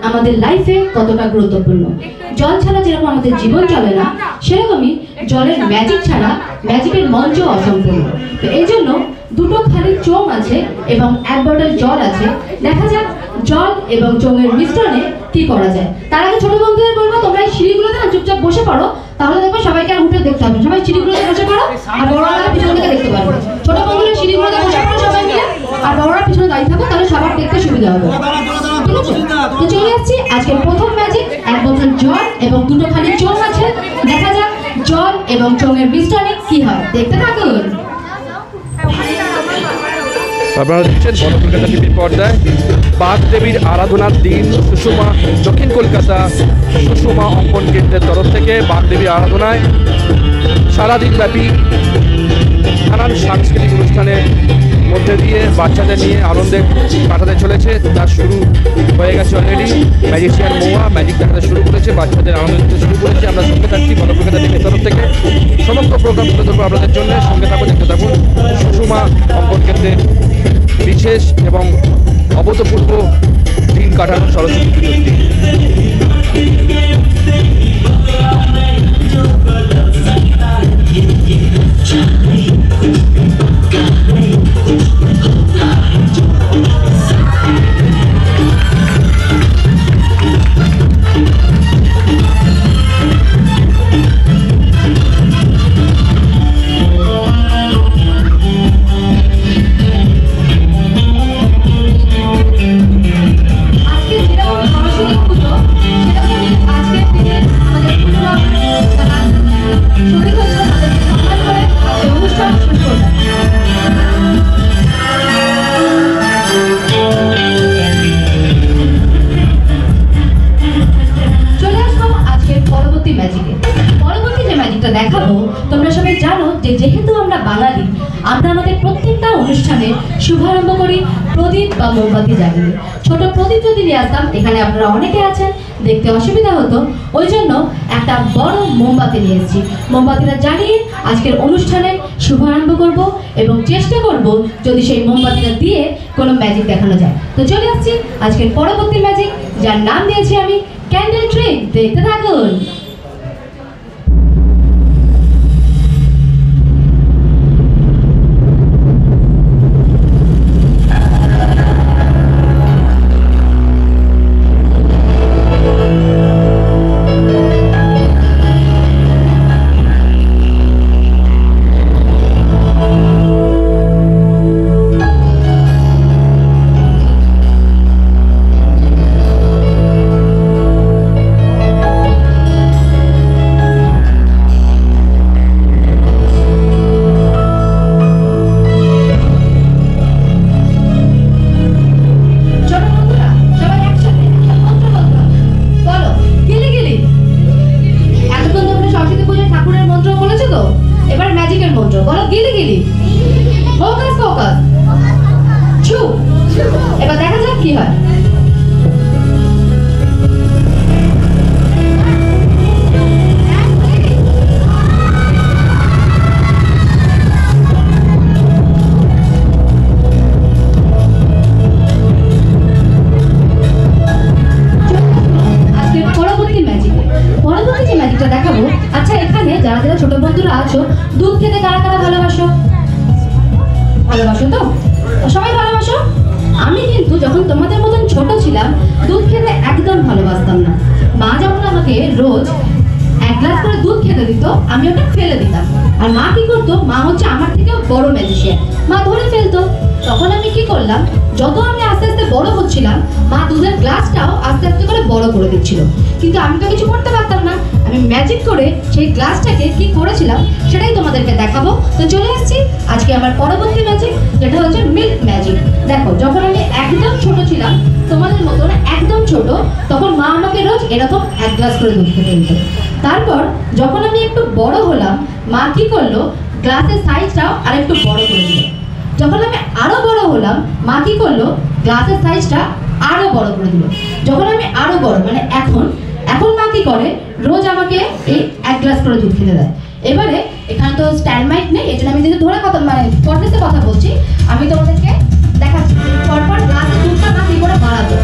আমাদের লাইফে কতটা গুরুত্বপূর্ণ। জল ছাড়া যেরকম আমাদের জীবন চলে না, সেরকমই জলের ম্যাজিক ছাড়া ম্যাজিকের মঞ্চ অসম্পূর্ণ। তো এই জন্য দুটো খালি চোঙ আছে এবং এক বটল জল আছে। দেখা যাক জল এবং চোঙের মিশ্রণে কি করা যায়। তার আগে ছোট বন্ধুদের বলবো, তোমরা এই সিঁড়িগুলোতে না চুপচাপ বসে পড়ো, তাহলে দেখবে সবাইকে আর উঠে দেখতে হবে। সবাই সিঁড়িগুলোতে বসে পড়ো আর বড়রা পিছন থেকে দেখতে পারবে। ছোট বন্ধুরা সিঁড়িগুলোতে বসে পড়ো সবাই মিলে, আর বড়রা পিছনে দাঁড়িয়ে থাকো, তাহলে সবার দেখতে সুবিধা হবে। ঠিক আছে? তো চলে যাচ্ছি আজকের প্রথম ম্যাজিক। এক বোতল জল এবং দুটো খালি চোঙ আছে। দেখা যাক জল এবং চোঙের মিশ্রণে কি হয়, দেখতে থাকুন। আপনারা দেখছেন বড় কলকাতা টিভির পর্দায় বাগদেবীর আরাধনার দিন সুষমা দক্ষিণ কলকাতা সুষমা অঙ্কন কেন্দ্রের তরফ থেকে বাগদেবীর আরাধনায় সারাদিন ব্যাপী নানান সাংস্কৃতিক অনুষ্ঠানের মধ্যে দিয়ে বাচ্চাদের নিয়ে আনন্দে কাটাতে চলেছে। তার শুরু হয়ে গেছে অলরেডি। ম্যাজিশিয়ান মৌয়া ম্যাজিক দেখাতে শুরু করেছে, বাচ্চাদের আনন্দ দিতে শুরু করেছে। আমরা সঙ্গে থাকছি বড় কলকাতা টিভির তরফ থেকে। সমস্ত প্রোগ্রাম তুলে ধরবো আপনাদের জন্য। সঙ্গে থাকুন, দেখতে থাকুন সুষমা অঙ্কন কেন্দ্রে বিশেষ এবং অভূতপূর্ব দিন কাটানো সরস্বতী পুজোর দিন। দেখাবো, তোমরা সবাই জানো যে যেহেতু আমরা বাঙালি, আমরা আমাদের প্রত্যেকটা অনুষ্ঠানে শুভারম্ভ করি প্রদীপ বা মোমবাতি জ্বালিয়ে। ছোট প্রদীপ যদি নিয়ে আসতাম, এখানে আপনারা অনেকে আছেন, দেখতে অসুবিধা হতো, ওই জন্য একটা বড় মোমবাতি নিয়ে এসেছি। মোমবাতিটা জ্বালিয়ে আজকের অনুষ্ঠানে শুভারম্ভ করব এবং চেষ্টা করব যদি সেই মোমবাতিটা দিয়ে কোনো ম্যাজিক দেখানো যায়। তো চলে আসছি আজকের পরবর্তী ম্যাজিক, যার নাম দিয়েছি আমি ক্যান্ডেল ট্রিক। দেখতে থাকুন। এবার দেখা যাক কি হয়। পরবর্তী যে ম্যাজিকটা দেখাবো, আচ্ছা এখানে যারা যারা ছোট বন্ধুরা আছো, দুধ খেতে কারা কারা ভালোবাসো? ভালোবাসো তো? সবাই ভালোবাসো? আমি কিন্তু যখন তোমাদের মতন ছোট ছিলাম, দুধ খেতে একদম ভালোবাসতাম না। মা যখন আমাকে রোজ এক গ্লাস করে দুধ খেতে দিত, আমি ওটা ফেলে দিতাম। আর মা কি করতো, মা হচ্ছে আমার থেকেও বড় ম্যাজিশিয়ান, মা ধরে ফেলতো। তখন আমি কি করলাম, যত আমি আস্তে আস্তে বড় হচ্ছিলাম, মা দুধের গ্লাসটাও আস্তে আস্তে করে বড় করে দিচ্ছিল। কিন্তু আমি তো কিছু করতে পারতাম না, আমি ম্যাজিক করে সেই গ্লাসটাকে কি করেছিলাম সেটাই তোমাদেরকে দেখাবো। তো চলে আসছি আজকে আমার পরবর্তী ম্যাজিক, যেটা হচ্ছে মিল্ক ম্যাজিক। দেখো, যখন আমি একদম ছোট ছিলাম, তোমাদের মতন একদম ছোট, তখন মা আমাকে রোজ এরকম এক গ্লাস করে দুধ খেতে দিত। তারপর যখন আমি একটু বড় হলাম, মা কি করলো, গ্লাসের সাইজটাও আরেকটু বড় করে দিল। যখন আমি আরো বড় হলাম, মা কি করলো, গ্লাসের সাইজটা আরো বড় করে দিল। যখন আমি আরো বড়, মানে এখন মা কি করে, রোজ আমাকে এই এক গ্লাস করে দুধ খেতে দেয়। এবারে এখানে তো স্ট্যান্ড মাইক নেই, এই জন্য আমি যদি ধরে কথা মানে পরফেসে কথা বলছি, আমি তোমাদেরকে দেখাচ্ছি পরপর গ্লাসের দুধটা মা কি করে বাড়াতো।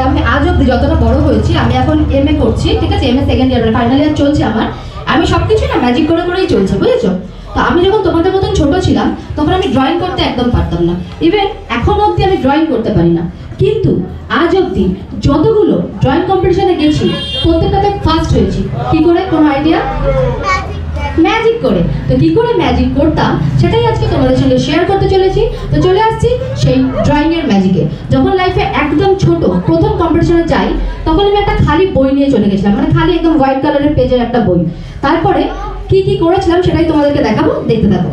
আমি আজ অব্দি যতটা বড় হয়েছি, আমি এখন এমএ করছি, ঠিক আছে, MA second year, final year চলছে আমার। আমি সবকিছু না ম্যাজিক করে করেই চলছে, বুঝেছো? তো আমি যখন তোমাদের মতন ছোট ছিলাম, তখন আমি ড্রয়িং করতে একদম পারতাম না। ইভেন এখন অবধি আমি ড্রয়িং করতে পারি না। কিন্তু আজ অবধি যতগুলো ড্রয়িং কম্পিটিশনে গেছি, প্রত্যেকটাতে ফার্স্ট হয়েছি। কি করে, কোনো আইডিয়া? ম্যাজিক করে। তো কি করে ম্যাজিক করতাম সেটাই আজকে তোমাদের সঙ্গে শেয়ার করতে চলেছি। তো চলে আসছি সেই ড্রয়িং এর ম্যাজিকে। যখন লাইফে একদম ছোট প্রথম কম্পিটিশনে যাই, তখন আমি একটা খালি বই নিয়ে চলে গেছিলাম, মানে খালি একদম হোয়াইট কালারের পেজের একটা বই। তারপরে কি কি করেছিলাম সেটাই তোমাদেরকে দেখাবো, দেখতে থাকো।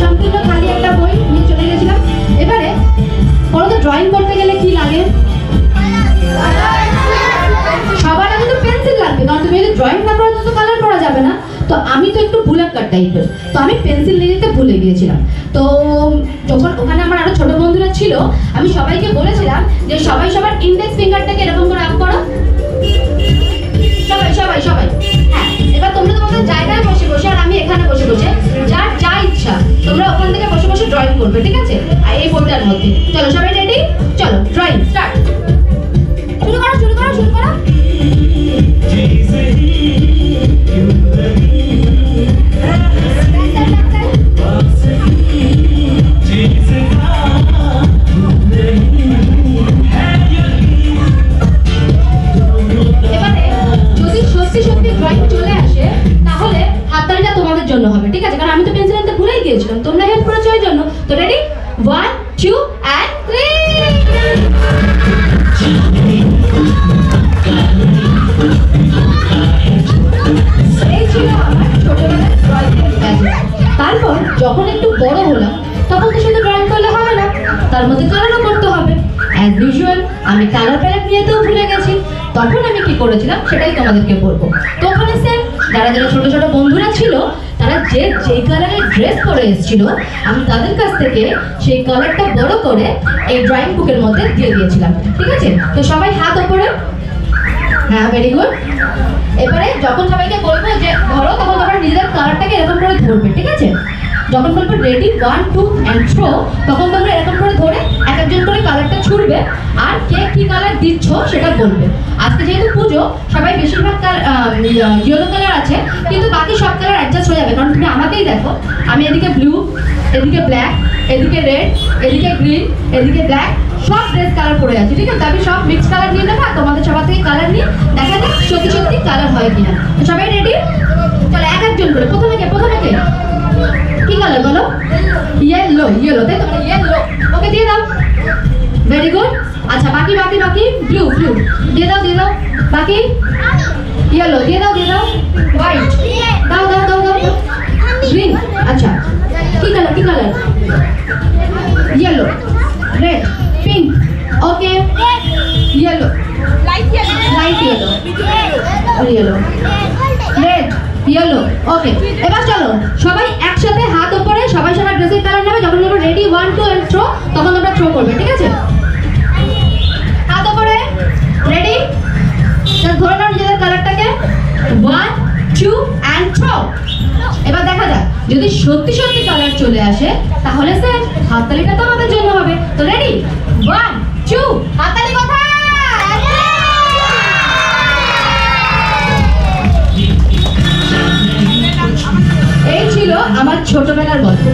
সম্পূর্ণ খালি একটা বই নিয়ে চলে গেছিলাম। এবারে বলো তো, ড্রয়িং করতে গেলে কি লাগে? সবার আগে তো পেন্সিল লাগবে, কারণ তুমি যদি ড্রয়িং না করো তো কালার করা যাবে না। তো আমি তো একটু বুলেটকার টাইপের, তো আমি পেন্সিল নিয়ে যেতে ভুলে গিয়েছিলাম। তো যখন ওখানে আমার আরো ছোট বন্ধুরা ছিল, আমি সবাইকে বলেছিলাম যে সবাই সবার ইন্ডেক্স ফিঙ্গারটাকে এরকম করে আপ করো, সবাই সবাই সবাই। হ্যাঁ, এবার তোমরা তোমাদের জায়গায় বসে বসে, আর আমি এখানে বসে বসে, যার যা ইচ্ছা তোমরা ওখান থেকে বসে বসে ড্রয়িং করবে, ঠিক আছে? আর এই বইটার মধ্যে চলো সবাই রেডি, চলো ড্রয়িং স্টার্ট। শুরু করো শুরু করো শুরু করো। জন্য হবে, ঠিক আছে? কারণ আমি তো পেন্সিল আনতে ভুলেই গিয়েছিলাম, তোমরা হেল্প করেছো এই জন্য। তো রেডি, 1 2 and 3। এই ছিল আমার ছোটবেলার ড্রয়িং ম্যাজিক। তারপর যখন একটু বড় হলাম, তখন তো শুধু ড্রয়িং করলে হবে না, তার মধ্যে কালারও করতে হবে। অ্যাজ ইউজুয়াল আমি কালার প্যালেট নিয়ে তো ভুলে গেছি। তখন আমি কি করেছিলাম সেটাই তোমাদেরকে বলবো। তো ওখানে স্যার যারা যারা ছোট ছোট বন্ধুরা ছিল, তারা যে যে যেই কালারের ড্রেস পরে এসেছিল আমি তাদের কাছ থেকে সেই কালারটা বড় করে এই ড্রয়িং বুকের মধ্যে দিয়ে দিয়েছিলাম। ঠিক আছে, তো সবাই হাত ওপরে। হ্যাঁ, ভেরি গুড। এবারে যখন সবাইকে বলবো যে ধরো, তখন তোমরা নিজেদের কালারটাকে এরকম করে ধরবে। ঠিক আছে, যখন বলবো রেডি 1 2 অ্যান্ড থ্রো, তখন তোমরা এরকম করে ধরে এক একজন করে কালারটা ছুড়বে আর কে কি কালার দিচ্ছ সেটা বলবে। আজকে যেহেতু পুজো, সবাই বেশিরভাগ ইয়েলো কালার আছে, কিন্তু বাকি সব কালার অ্যাডজাস্ট হয়ে যাবে। কারণ তুমি আমাকেই দেখো, আমি এদিকে ব্লু, এদিকে ব্ল্যাক, এদিকে রেড, এদিকে গ্রিন, এদিকে ব্ল্যাক, সব ড্রেস কালার পরে আছে। ঠিক আছে, আমি সব মিক্স কালার নিয়ে নেবো, তোমাদের সবার থেকে কালার নিয়ে দেখা যাক সত্যি সত্যি কালার হয় কিনা। তো সবাই রেডি? চলো এক একজন করে। প্রথমে কে? কি কালার বলো? ইয়েলো। ইয়েলো, তাই তো? ইয়েলো, ওকে দিয়ে দাও। Very good. আচ্ছা, বাকি ব্লু দিয়ে দাও বাকি ইয়েলো দিয়ে দাও হোয়াইট দাও গ্রিন। আচ্ছা, কি colour? Yellow, red, pink, okay, yellow, light yellow, red, yellow, okay. এবার চলো সবাই একসাথে হাত উপরে, সবাই সবার ড্রেসের কালার নেবে। যখন বলবো রেডি 1 2 এন্ড থ্রো, তখন তোমরা থ্রো করবে। ঠিক আছে, হাত উপরে, রেডি, ধরে নাও নিজেদের কালারটাকে। 1 2 এন্ড থ্রো। এবার দেখা যাক যদি সত্যি কালার চলে আসে, তাহলে স্যার হাততালিটা তো আমাদের জন্য হবে। তো রেডি 1 2, হাততালি কোথায়? এই ছিল আমার ছোটবেলার গল্প।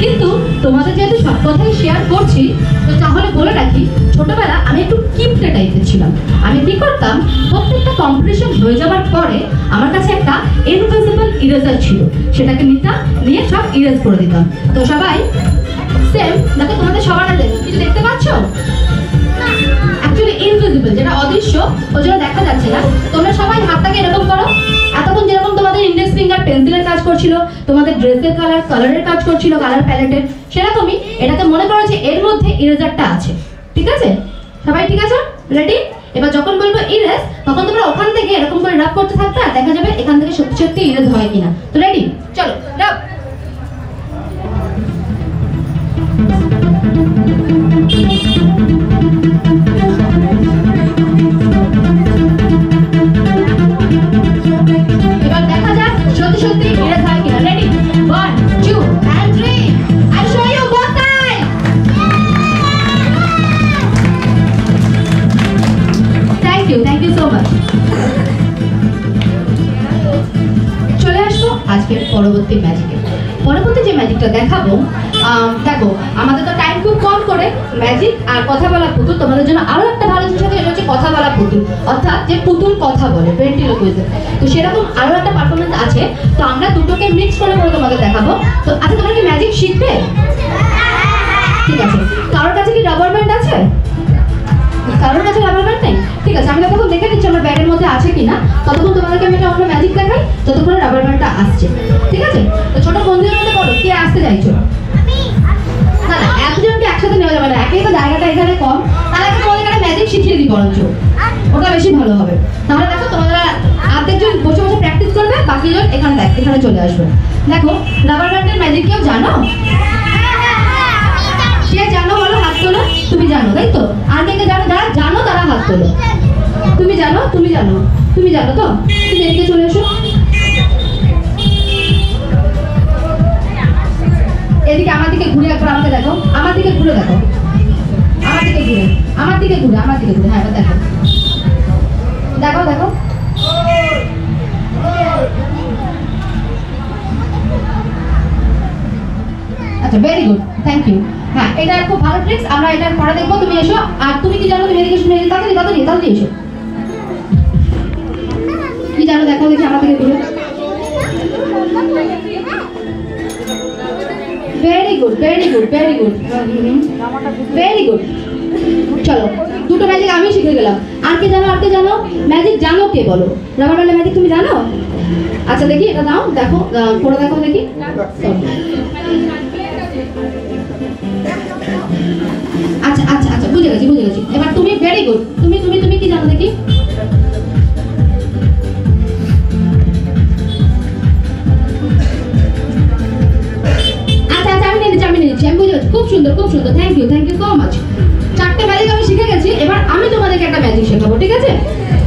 কিন্তু তোমাদের যেহেতু সব কথাই শেয়ার করছি, তো তাহলে বলে রাখি, ছোটবেলা আমি একটু কিপটে টাইপের ছিলাম। আমি কি করতাম, প্রত্যেকটা কম্পিটিশন হয়ে যাওয়ার পরে আমার কাছে একটা ইনভিজিবল ইরেজার ছিল, সেটাকে নিয়ে সব ইরেজ করে দিতাম। তো সবাই সেম দেখো, তোমাদের সবার কিছু দেখতে পাচ্ছ? অ্যাকচুয়ালি ইনভিজিবল, যেটা অদৃশ্য, ওই জন্য দেখা যাচ্ছে না। তোমরা সবাই হাতটাকে এরকম করো। এতক্ষণ যেরকম তোমাদের ইন্ডেক্স ফিঙ্গার পেন্সিলের কাজ করছিল, তোমাদের ড্রেসের কালারের কাজ করছিল, কালার প্যালেটের, সেরকমই এটাকে মনে করো যে এর মধ্যে ইরেজারটা আছে। ঠিক আছে, সবাই ঠিক আছে? রেডি? এবার যখন বলবো ইরেজ, তখন তোমরা ওখান থেকে এরকম করে রাব করতে থাকবে, আর দেখা যাবে এখান থেকে সত্যি ইরেজ হয় কিনা। তো রেডি, চলো রাব। এবার দেখা যাক সত্যি ইরেজ হয় কিনা। Ready 1 2 and 3, I show you both sides. Thank you so much. চলে আসবো আজকের পরবর্তী ম্যাজিকে। পরবর্তী যে ম্যাজিকটা দেখাবো, দেখো আমাদের তো টাইম খুব কম করে, ম্যাজিক আর কথা বলা পুতুল, তোমাদের জন্য আরো একটা ভালো জিনিস আছে, এটা হচ্ছে কথা বলা পুতুল, অর্থাৎ যে পুতুল কথা বলে, ভেন্ট্রিলোকুইজম। তো সেরকম আরো একটা পারফরমেন্স আছে, তো আমরা দুটোকে মিক্স করে তোমাদের দেখাবো। তো আচ্ছা, তোমরা কি ম্যাজিক শিখবে? ঠিক আছে, কারোর কাছে কি রাবার ব্যান্ড আছে? কারোর কাছে রাবার ব্যান্ড নেই? ঠিক আছে, আমি তখন দেখে নিচ্ছি আমার ব্যাগের মধ্যে আছে কিনা। ততক্ষণ তোমাদেরকে আমি একটা অন্য ম্যাজিক দেখাই, ততক্ষণ রাবার ব্যান্ডটা আসছে। ঠিক আছে, তো ছোট বন্ধুদের মধ্যে বলো কে আসতে চাইছো? না না, একজনকে একসাথে নেওয়া যাবে না, একেই তো জায়গাটা এখানে কম। তাহলে তোমাদের এখানে ম্যাজিক শিখিয়ে দিই বরঞ্চ, ওটা বেশি ভালো হবে। তাহলে দেখো তোমরা আর্ধেকজন বসে প্র্যাকটিস করবে, বাকিজন এখানে চলে আসবে। দেখো রাবার ব্যান্ডের ম্যাজিক কেউ জানো? কে জানো বলো, হাত তোলো। তুমি জানো, তাই তো? আর কে জানো? যারা জানো তারা হাত তোলো। তুমি জানো তো? তুমি এদিকে চলে এসো। এদিকে আমার দিকে ঘুরে একবার আমাকে দেখো, আমার দিকে ঘুরে দেখো, আমার দিকে ঘুরে। হ্যাঁ, এবার দেখো। আচ্ছা, ভেরি গুড, থ্যাংক ইউ। হ্যাঁ, এটা খুব ভালো ট্রিক্স, আমরা এটা পরে দেখবো। তুমি এসো। আর তুমি কি জানো? তুমি এদিকে শুনে তাড়াতাড়ি এসো। কি জানো দেখো দেখি আমার দিকে ঘুরে। Very good. চলো, দুটো ম্যাজিক আমি শিখে গেলাম। আর কে জানো? ম্যাজিক জানো কে বলো? রাবার ব্যান্ডের ম্যাজিক তুমি জানো? আচ্ছা দেখি, এটা দাও, দেখো, করে দেখো দেখি। আচ্ছা, বুঝে গেছি। এবার তুমি, ভেরি গুড, তুমি কি জানো দেখি? চারটে ম্যাজিক আমি শিখে গেছি, এবার আমি তোমাদেরকে একটা ম্যাজিক শেখাবো, ঠিক আছে?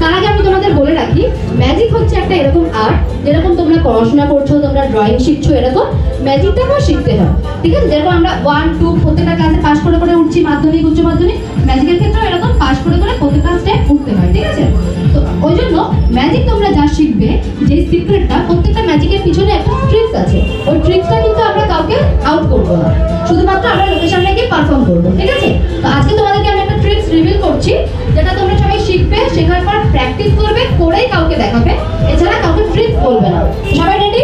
তার আগে আমি তোমাদের বলে রাখি, ম্যাজিক হচ্ছে একটা এরকম আর্ট, যেরকম তোমরা পড়াশোনা করছো, তোমরা ড্রয়িং শিখছো, এরকম ম্যাজিকটাকেও শিখতে হয়, ঠিক আছে? যেরকম আমরা 1 2 প্রত্যেকটা ক্লাসে পাস করে করে উঠছি, মাধ্যমিক উচ্চ মাধ্যমিক, ম্যাজিকের ক্ষেত্রেও এরকম পাস করে করে প্রত্যেকটা স্টেপ উঠতে হয়, ঠিক আছে? তো ওই জন্য ম্যাজিক তোমরা যা শিখবে, যে সিক্রেটটা, প্রত্যেকটা ম্যাজিকের পিছনে একটা ট্রিক্স আছে, ওই ট্রিক্সটা কিন্তু আমরা কাউকে আউট করবো না, শুধুমাত্র আমরা লোকের সামনে গিয়ে পারফর্ম করবো, ঠিক আছে? তো আজকে তোমাদেরকে আমি একটা ট্রিক্স রিভিল করছি, যেটা তোমরা সবাই শিখবে, শেখার পর প্র্যাকটিস করবে, করেই কাউকে দেখাবে, এছাড়া কাউকে ট্রিক্স বলবে না। সবাই রেডি?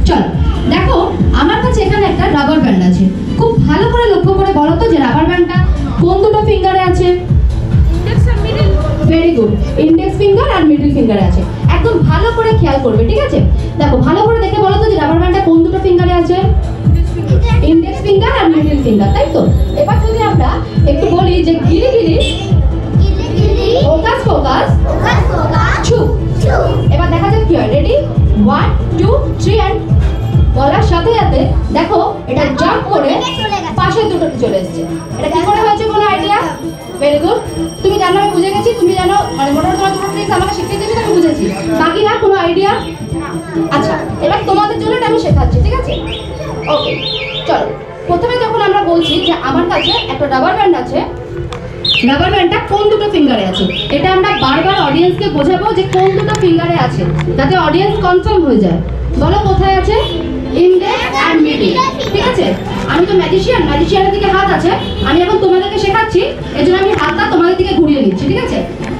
চলো দেখো, আমার কাছে এখানে একটা রাবার ব্যান্ড আছে। খুব ভালো করে লক্ষ্য করে বলো তো যে রাবার ব্যান্ডটা কোন দুটো ফিঙ্গারে আছে? ভেরি গুড, ইন্ডেক্স ফিঙ্গার আর মিডল ফিঙ্গারে আছে। একদম ভালো করে খেয়াল করবে, ঠিক আছে? দেখো ভালো করে দেখে বলো তো যে রাবার ব্যান্ডটা কোন দুটো ফিঙ্গারে আছে? ইন্ডেক্স ফিঙ্গার আর মিডল ফিঙ্গার, তাই তো? এবার যদি আমরা একটু বলি যে গিলি গিলি, ফোকাস ফোকাস, ছু, এবার দেখা যাক কি হয়। রেডি? 1 2 3 এন্ড বলার সাথে সাথে দেখো এটা জাম্প করে পাশের দুটোতে চলে এসেছে। এটা কি করে হয়েছে, কোনো আইডিয়া? ভেরি গুড, তুমি জানো, আমি বুঝে গেছি, তুমি জানো, মানে মোটামুটি তোমার দুটো ট্রিক্স আমাকে শিখিয়ে দিয়েছি, আমি বুঝেছি। বাকি না কোনো আইডিয়া? আচ্ছা, এবার তোমাদের জন্য এটা আমি শেখাচ্ছি, ঠিক আছে? ওকে, চলো। প্রথমে যখন আমরা বলছি যে আমার কাছে একটা রাবার ব্যান্ড আছে, রাবার ব্যান্ডটা কোন দুটো ফিঙ্গারে আছে, এটা আমরা বারবার অডিয়েন্সকে বোঝাবো যে কোন দুটো ফিঙ্গারে আছে, যাতে অডিয়েন্স কনফার্ম হয়ে যায়। বলো কোথায় আছে? ইন্ডেক্স আর মিডল, ঠিক আছে? আমি তো ম্যাজিশিয়ান, ম্যাজিশিয়ানের দিকে হাত আছে, আমি এখন তোমাদেরকে শেখাচ্ছি, এই জন্য আমি হাতটা তোমাদের দিকে ঘুরিয়ে নিচ্ছি, ঠিক আছে?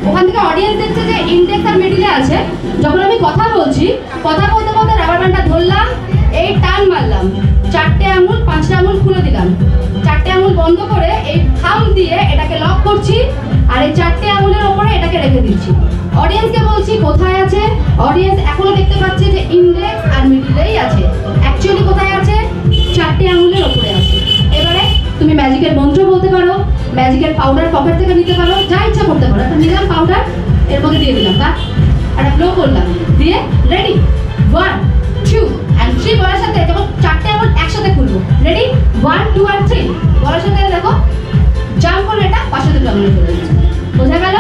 ওখান থেকে অডিয়েন্স দেখছে যে ইন্ডেক্স আর মিডলে আছে। যখন আমি কথা বলছি, কথা বলতে বলতে রাবার ব্যান্ডটা ধরলাম, এই টান মারলাম, 4টে আঙুল 5টে আঙুল খুলে দিলাম, 4টে আঙুল বন্ধ করে এই থাম্ব দিয়ে এটাকে লক করছি, আর এই 4টে আঙুলের ওপরে এটাকে রেখে দিচ্ছি। অডিয়েন্সকে বলছি কোথায় আছে, অডিয়েন্স এখনো দেখতে পাচ্ছে যে ইন্ডেক্স আর মিডলেই আছে, অ্যাকচুয়ালি কোথায় আছে? 4টে আঙুলের ওপরে আছে। এবারে তুমি ম্যাজিকের মন্ত্র বলতে পারো, ম্যাজিকের পাউডার পকেট থেকে নিতে পারো, যা ইচ্ছা করতে পারো। একটা নিলাম পাউডার, এর মধ্যে দিয়ে দিলাম, বা একটা ব্লো করলাম, দিয়ে রেডি 1 2 and 3 বলার সাথে যখন 4টে আঙুল একসাথে খুলবো, রেডি 1 2 and 3 বলার সাথে দেখো জাম্প করে এটা পাশে দুটো আঙুলে চলে যাচ্ছে। বোঝা গেল?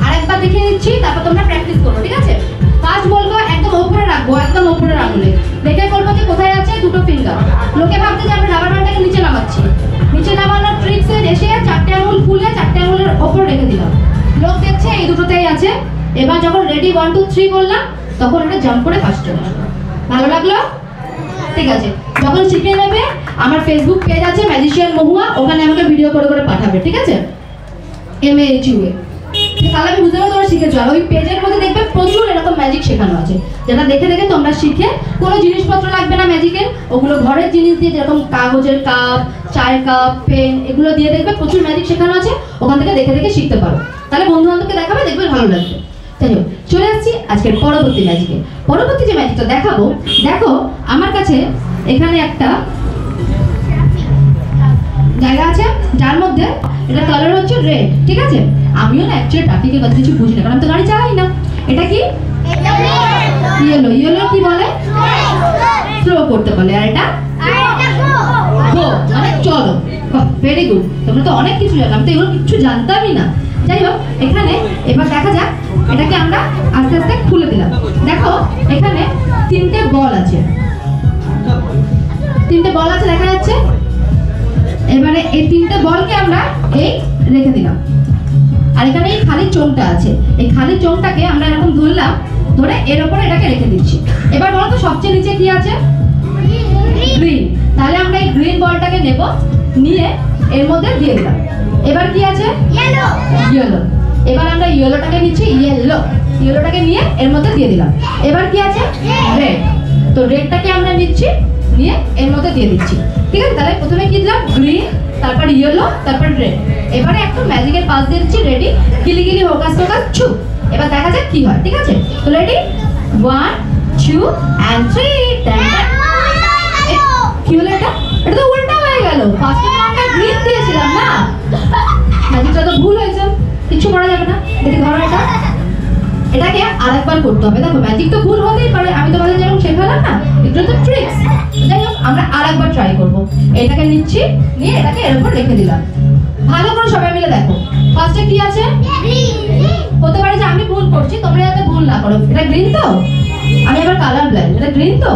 আরেকবার দেখিয়ে দিচ্ছি, তারপর তোমরা প্র্যাকটিস করো, ঠিক আছে? ফার্স্ট বলবো একদম উপরে রাখবো, একদম উপরের আঙুলে দেখে বলবো যে কোথায় আছে দুটো ফিঙ্গার। লোকে ভাবতে যে আমরা রাবার ব্যান্ডটাকে নিচে নামাচ্ছি, নিচে নামানোর ট্রিক্সে এসে 4টে আঙুল খুলে 4টে আঙুলের ওপর রেখে দিলাম, লোক দেখছে এই দুটোতেই আছে। এবার যখন রেডি 1 2 3 বললাম, তখন এটা জাম্প করে ফার্স্ট চলে আসবে। ভালো লাগলো? ঠিক আছে, যখন শিখে নেবে, আমার ফেসবুক পেজ আছে ম্যাজিশিয়ান মহুয়া, ওখানে আমাকে ভিডিও করে করে পাঠাবে, ঠিক আছে? MAHUA, তাহলে আমি বুঝতে পারবো তোমরা শিখেছো। আর ওই পেজের মধ্যে দেখবে প্রচুর এরকম ম্যাজিক শেখানো আছে, যেটা দেখে দেখে তোমরা শিখে, কোনো জিনিসপত্র লাগবে না ম্যাজিকের, ওগুলো ঘরের জিনিস দিয়ে, যেরকম কাগজের কাপ, চায়ের কাপ, পেন, এগুলো দিয়ে দেখবে প্রচুর ম্যাজিক শেখানো আছে, ওখান থেকে দেখে দেখে শিখতে পারো। তাহলে বন্ধু বান্ধবকে দেখাবে, দেখবে ভালো লাগবে। তাই হোক, চলে আসছি আজকের পরবর্তী ম্যাজিকে। পরবর্তী যে ম্যাজিকটা দেখাবো, দেখো আমার কাছে এখানে একটা জায়গা আছে, যার মধ্যে এটা কালার হচ্ছে রেড, ঠিক আছে? আমিও না অ্যাকচুয়ালি ট্রাফিকের কথা কিছু বুঝি না, কারণ আমি তো গাড়ি চালাই না। এটা কি? ইয়েলো। ইয়েলো কি বলে? থ্রো করতে বলে। আর এটা গো, মানে চলো। ভেরি গুড, তোমরা তো অনেক কিছু জানো, আমি তো এগুলো কিছু জানতামই না। যাই হোক, এখানে এবার দেখা যাক, এটাকে আমরা আস্তে আস্তে খুলে দিলাম। দেখো এখানে 3টে বল আছে, 3টে বল আছে দেখা যাচ্ছে। এবারে এই 3টে বলকে আমরা এই রেখে দিলাম, আর এখানে এই খালি চোঙটা আছে, এই খালি চোঙটাকে আমরা এরকম ধরলাম, ধরে এর উপরে এটাকে রেখে দিচ্ছি। এবার বলো তো সবচেয়ে নিচে কি আছে? গ্রিন। তাহলে আমরা এই গ্রিন বলটাকে নেব, নিয়ে এর মধ্যে দিয়ে দিলাম। এবার কি আছে? ইয়েলো। এবার আমরা ইয়েলোটাকে নিচ্ছি, ইয়েলোটাকে নিয়ে এর মধ্যে দিয়ে দিলাম। এবার কি আছে? রেড। তো রেডটাকে আমরা নিচ্ছি, নিয়ে এর মধ্যে দিয়ে দিচ্ছি, ঠিক আছে? তাহলে প্রথমে কি দিলাম? গ্রিন, তারপর ইয়েলো, তারপর রেড। এবারে একটু ম্যাজিকের পাস দিয়ে দিচ্ছি, রেডি গিলি গিলি হোকাস টোকাস ছু। এবার দেখা যাক কি হয়, ঠিক আছে? তো রেডি 1 2 and 3। কি হলো এটা? এটা তো উল্টা হয়ে গেল, ফার্স্টে তো আমরা গ্রিন দিয়েছিলাম না, ম্যাজিকটা তো ভুল হয়েছে, কিছু করা যাবে না। দেখি ধরো এটা, এটাকে আরেকবার করতে হবে। দেখো ম্যাজিক তো ভুল হতেই পারে, আমি তোমাদের যেরকম শেখালাম না, এগুলো তো ট্রিক্স। যাই হোক, আমরা আরেকবার ট্রাই করবো। এটাকে নিচ্ছি, নিয়ে এটাকে এর উপর রেখে দিলাম, ভালো করে সবাই মিলে দেখো। ফার্স্টে কি আছে? হতে পারে যে আমি ভুল করছি, তোমরা যাতে ভুল না করো। এটা গ্রিন তো? আমি আবার কালার ব্লাইন্ড। এটা গ্রিন তো?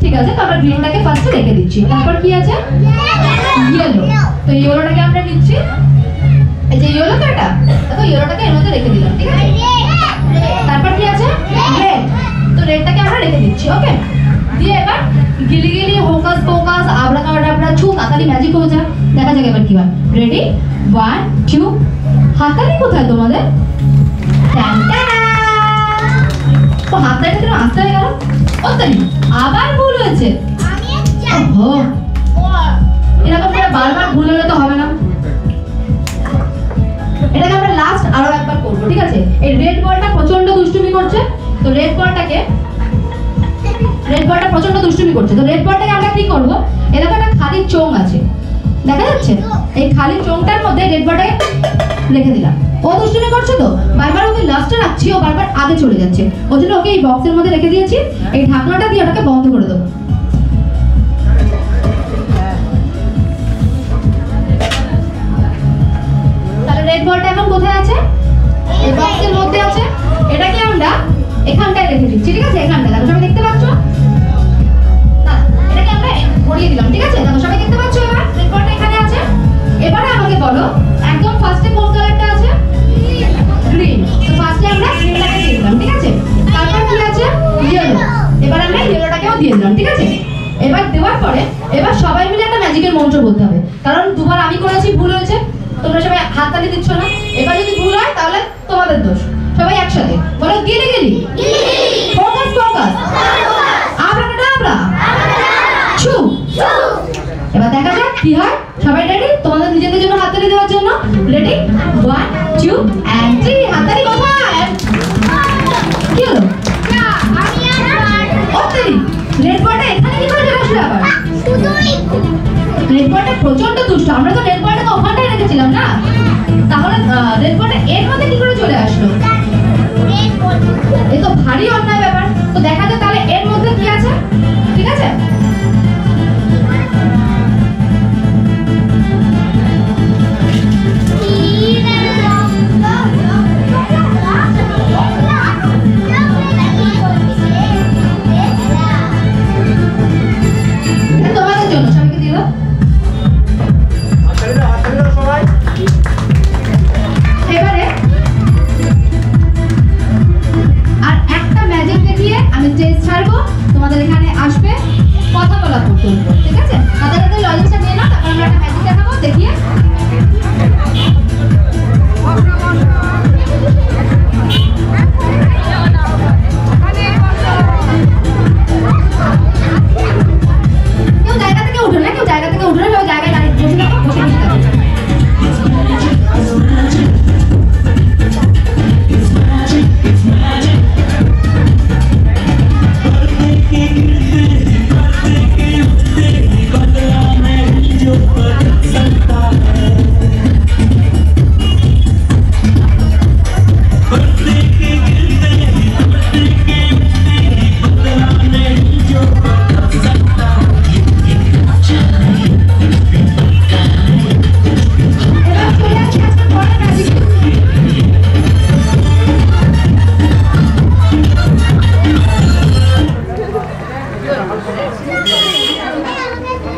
ঠিক আছে, তো আমরা গ্রিনটাকে ফার্স্টে রেখে দিচ্ছি। তারপর কি আছে? ইয়েলো। তো ইয়েলোটাকে আমরা নিচ্ছি। এই যে ইয়েলো তো এটা, দেখো ইয়েলোটাকে এর মধ্যে রেখে দিলাম, ঠিক আছে? তারপর কি আছে? রেড। তো রেডটাকে আমরা রেখে দিচ্ছি, ওকে? দিয়ে এবার গিলি গিলি হোকাস পোকাস আবরাকাডাবরা ছু তাড়াতাড়ি ম্যাজিক হয়ে যায়। দেখা যাক এবার কি হয়। রেডি 1 2 হাততালি কোথায় তোমাদের? তো হাততালিটা কেন আসতে হয়ে গেল? ওতালি আবার ভুল হয়েছে। ওহো, এরকম করে বারবার ভুল হলে তো হবে না। এটাকে আমরা লাস্ট আরো একবার করব, ঠিক আছে? এই রেড বলটা প্রচন্ড দুষ্টুমি করছে। তো রেড বলটা প্রচন্ড দুষ্টুমি করছে। তো রেড বলটাকে আমরা কি করব? এরকম একটা খালি চোঙ আছে, দেখা যাচ্ছে? এই খালি চোঙটার মধ্যে রেড বলটাকে রেখে দিলাম। ও দুষ্টুমি করছে তো বারবার ওকে লাস্টে রাখছি, ও বারবার আগে চলে যাচ্ছে। ওই জন্য ওকে এই বক্সের মধ্যে রেখে দিয়েছি। এই ঢাকনাটা দিয়ে ওটাকে বন্ধ করে দেবো। তাহলে রেড বলটা এখন কোথায় আছে? এই বক্সের মধ্যে আছে। এটাকে আমরা এখানটায় রেখে দিচ্ছি, ঠিক আছে? এখানটায় দেখো, সবাই দেখতে পাচ্ছ? এটাকে আমরা ভরিয়ে দিলাম, ঠিক আছে? দেখো সবাই দেখতে পাচ্ছ? এবার রেড বলটা এখানে আছে। এবারে আমাকে বলো একদম ফার্স্টে কোন কালারটা আছে? গ্রিন। তো ফার্স্টে আমরা গ্রিনটাকে দিয়ে দিলাম, ঠিক আছে? তারপর কি আছে? ইয়েলো। এবার আমরা ইয়েলোটাকেও দিয়ে দিলাম, ঠিক আছে? এবার দেওয়ার পরে এবার সবাই মিলে একটা ম্যাজিকের মন্ত্র বলতে হবে, কারণ দুবার আমি করেছি, ভুল হয়েছে। তোমরা সবাই হাততালি দিচ্ছ না। এবার যদি ভুল হয় তাহলে তোমাদের দোষ। সবাই একসাথে বলো গিলি গিলি ফোকাস ফোকাস আবরাকাডাবরা ছু। এবার দেখা যাক কি হয়। সবাই রেডি? তোমাদের নিজেদের জন্য হাততালি দেওয়ার জন্য রেডি 1 2 and 3 হাততালি কোথায়? কি হলো? রেড বলটা এখানে কি করে বসলো আবার? রেড বলটা প্রচন্ড দুষ্ট। আমরা তো রেড বলটাকে ওখানটায় রেখেছিলাম না, তাহলে রেড বলটা এর মধ্যে কি করে চলে আসলো? এ তো ভারী অন্যায় ব্যাপার। তো দেখা যাক তাহলে এর মধ্যে কি আছে, ঠিক আছে? তোমাদের জন্য সবাইকে দিয়ে দাও। এবারে আর একটা ম্যাজিক দেখিয়ে আমি স্টেজ ছাড়বো। তোমাদের এখানে আসবে কথা বলা পর্যন্ত, ঠিক আছে? তাদের হাতে লজেন্সটা নিয়ে নাও। তারপর আমরা একটা ম্যাজিক দেখাবো, দেখিয়ে কেউ জায়গা থেকে উঠো না, কেউ জায়গা থেকে উঠো না, সবাই জায়গায় দাঁড়িয়ে বসে থাকো, বসে বসে থাকো।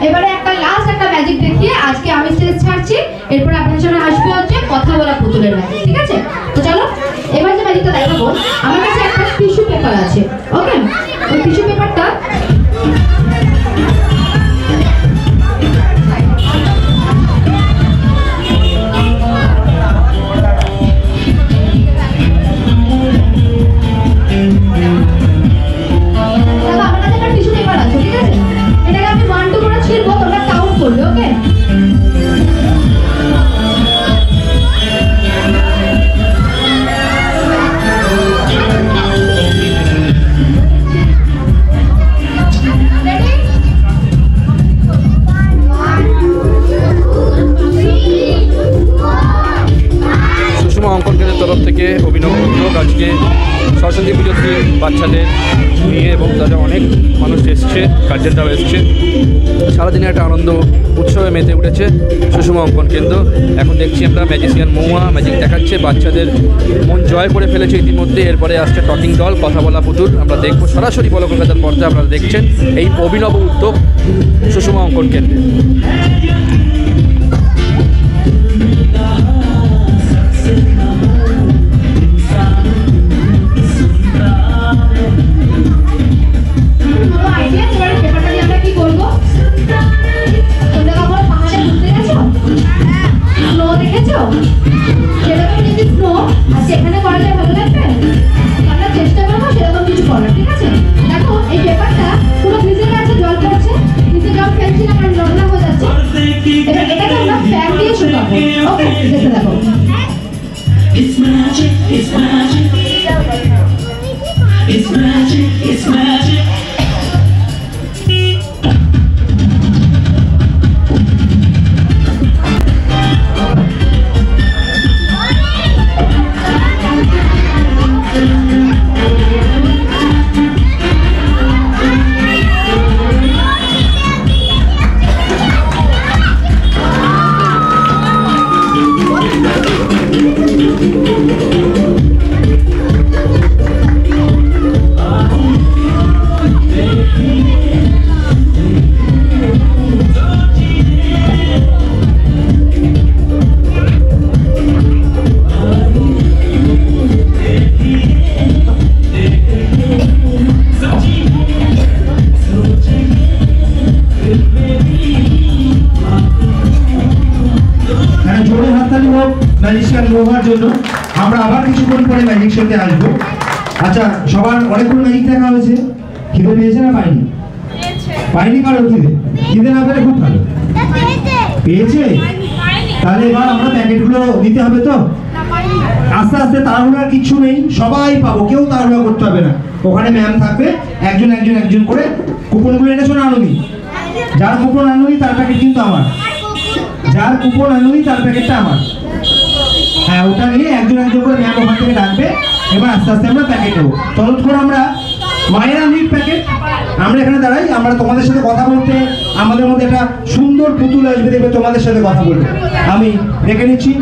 এবারে একটা লাস্ট একটা ম্যাজিক দেখিয়ে আজকে আমি স্টেজ ছাড়ছি। এরপর আপনাদের সামনে আসবে হচ্ছে কথা বলা পুতুলের ম্যাজিক, ঠিক আছে? তো চলো এবার যে ম্যাজিকটা দেখাবো, আমার কাছে একটা টিস্যু পেপার আছে, ওকে? ওই টিস্যু পেপারটা আমার কাছে একটা টিস্যু পেপার আছে, ঠিক আছে? এটাকে আমি 1 2 করে ছিড়বো, তোমরা কাউন্ট করবে, ওকে? সুষমা অঙ্কন কেন্দ্রের তরফ থেকে অভিনব উদ্যোগ। আজকে সরস্বতী পুজোর দিন বাচ্চাদের নিয়ে এবং তাদের অনেক মানুষ এসছে, গার্জেনরাও এসছে। সারাদিনে একটা আনন্দ উৎসবে মেতে উঠেছে সুষমা অঙ্কন কেন্দ্র। এখন দেখছি আমরা ম্যাজিশিয়ান মৌয়া ম্যাজিক দেখাচ্ছে, বাচ্চাদের মন জয় করে ফেলেছে ইতিমধ্যে। এরপরে আসছে টকিং ডল, কথা বলা পুতুল। আমরা দেখবো সরাসরি বলো কলকাতার পর্দায়। আপনারা দেখছেন এই অভিনব উদ্যোগ সুষমা অঙ্কন কেন্দ্রে। সেখানে করা যায় ভালো লাগবে, আমরা চেষ্টা করবো সেরকম কিছু করার। ঠিক আছে, দেখো এই পেপারটা পুরো ভিজে গেছে, জল পড়ছে, নিচে জল ফেলছি না কারণ নোংরা হয়ে যাচ্ছে। এবার এটাকে আমরা ফ্যান দিয়ে শুকাবো। ওকে, দেখে দেখো। It's magic, it's magic. It's magic, it's magic. Magician লোহার জন্য আমরা আবার কিছুক্ষণ পরে ম্যাজিক শোতে আসবো। আচ্ছা, সবার অনেকক্ষণ ম্যাজিক দেখা হয়েছে, খিদে পেয়েছে না পাইনি? পাইনি কারো খিদে? খিদে না পেলে খুব ভালো। পেয়েছে? তাহলে এবার আমরা প্যাকেটগুলো দিতে হবে তো। আস্তে আস্তে, তাড়াহুড়ার কিছু নেই, সবাই পাবো, কেউ তাড়াহুড়া করতে হবে না। ওখানে ম্যাম থাকবে, একজন একজন একজন করে। কুপনগুলো এনেছো না আনুনি? যার কুপন আনুনি তার প্যাকেট কিন্তু আমার, যার কুপন আনুনি তার প্যাকেটটা আমার। হ্যাঁ, ওটা নিয়ে একজন একজন করে ম্যাম ওখান থেকে ডাকবে। এবার আস্তে আস্তে আমরা প্যাকেট দেবো। ততক্ষণ আমরা মায়েরা নিট প্যাকেট, আমরা এখানে দাঁড়াই। আমরা তোমাদের সাথে কথা বলতে, আমাদের মধ্যে একটা সুন্দর পুতুল আসবে, দেখবে তোমাদের সাথে কথা বলবে। আমি ডেকে নিচ্ছি।